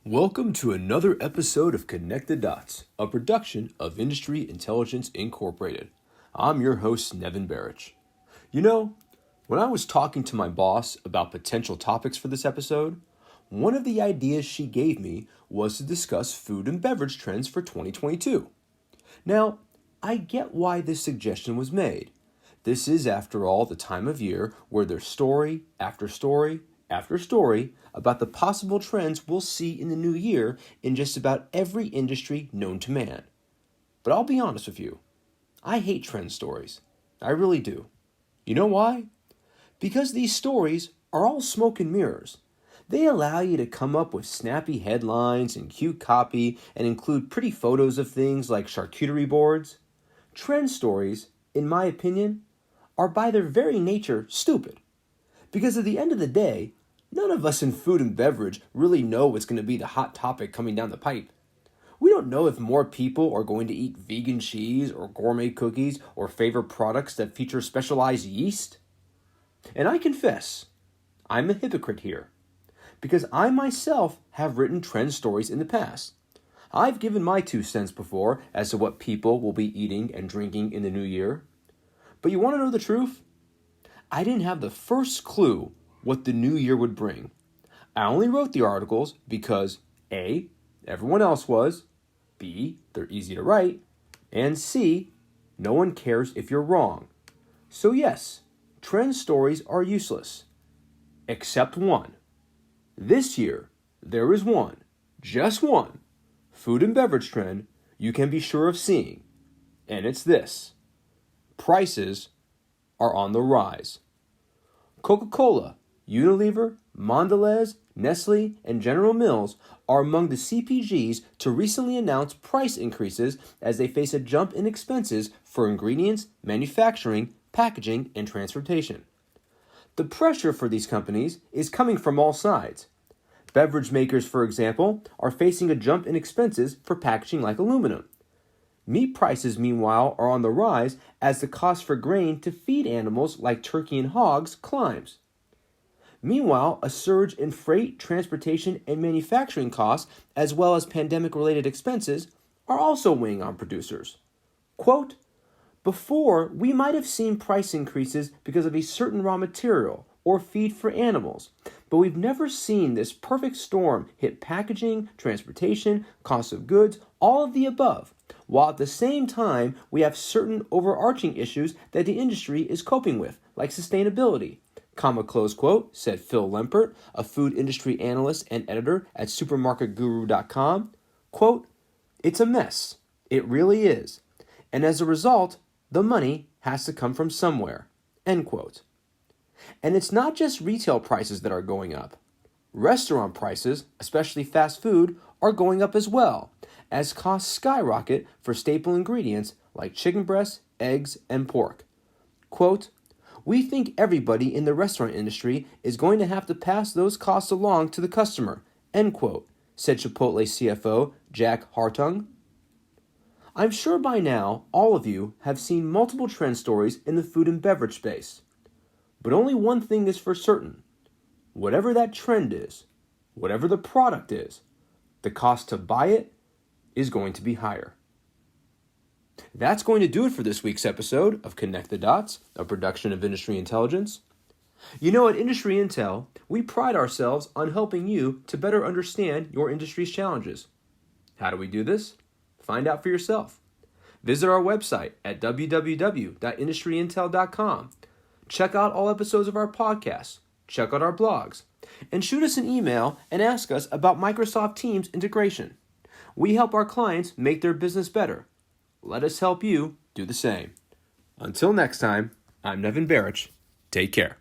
Welcome to another episode of Connect the Dots, a production of Industry Intelligence Incorporated. I'm your host, Nevin Barich. You know, when I was talking to my boss about potential topics for this episode, one of the ideas she gave me was to discuss food and beverage trends for 2022. Now, I get why this suggestion was made. This is, after all, the time of year where there's story after story after story about the possible trends we'll see in the new year in just about every industry known to man. But I'll be honest with you, I hate trend stories. I really do. You know why? Because these stories are all smoke and mirrors. They allow you to come up with snappy headlines and cute copy and include pretty photos of things like charcuterie boards. Trend stories, in my opinion, are by their very nature stupid. Because at the end of the day, none of us in food and beverage really know what's going to be the hot topic coming down the pipe. We don't know if more people are going to eat vegan cheese or gourmet cookies or favor products that feature specialized yeast. And I confess, I'm a hypocrite here, because I myself have written trend stories in the past. I've given my 2 cents before as to what people will be eating and drinking in the new year. But you want to know the truth? I didn't have the first clue what the new year would bring. I only wrote the articles because A, everyone else was, B, they're easy to write, and C, no one cares if you're wrong. So yes, trend stories are useless. Except one. This year, there is one, just one, food and beverage trend you can be sure of seeing. And it's this. Prices are on the rise. Coca-Cola, Unilever, Mondelez, Nestle, and General Mills are among the CPGs to recently announce price increases as they face a jump in expenses for ingredients, manufacturing, packaging, and transportation. The pressure for these companies is coming from all sides. Beverage makers, for example, are facing a jump in expenses for packaging like aluminum. Meat prices, meanwhile, are on the rise as the cost for grain to feed animals like turkey and hogs climbs. Meanwhile, a surge in freight, transportation, and manufacturing costs, as well as pandemic-related expenses, are also weighing on producers. Quote, before, we might have seen price increases because of a certain raw material or feed for animals, but we've never seen this perfect storm hit packaging, transportation, cost of goods, all of the above, while at the same time we have certain overarching issues that the industry is coping with, like sustainability. Close quote, said Phil Lempert, a food industry analyst and editor at supermarketguru.com. Quote, it's a mess. It really is. And as a result, the money has to come from somewhere. End quote. And it's not just retail prices that are going up. Restaurant prices, especially fast food, are going up as well, as costs skyrocket for staple ingredients like chicken breasts, eggs, and pork. Quote, we think everybody in the restaurant industry is going to have to pass those costs along to the customer, end quote, said Chipotle CFO Jack Hartung. I'm sure by now all of you have seen multiple trend stories in the food and beverage space. But only one thing is for certain. Whatever that trend is, whatever the product is, the cost to buy it is going to be higher. That's going to do it for this week's episode of Connect the Dots, a production of Industry Intelligence. You know, at Industry Intel, we pride ourselves on helping you to better understand your industry's challenges. How do we do this? Find out for yourself. Visit our website at www.industryintel.com. Check out all episodes of our podcast. Check out our blogs. And shoot us an email and ask us about Microsoft Teams integration. We help our clients make their business better. Let us help you do the same. Until next time, I'm Nevin Barich. Take care.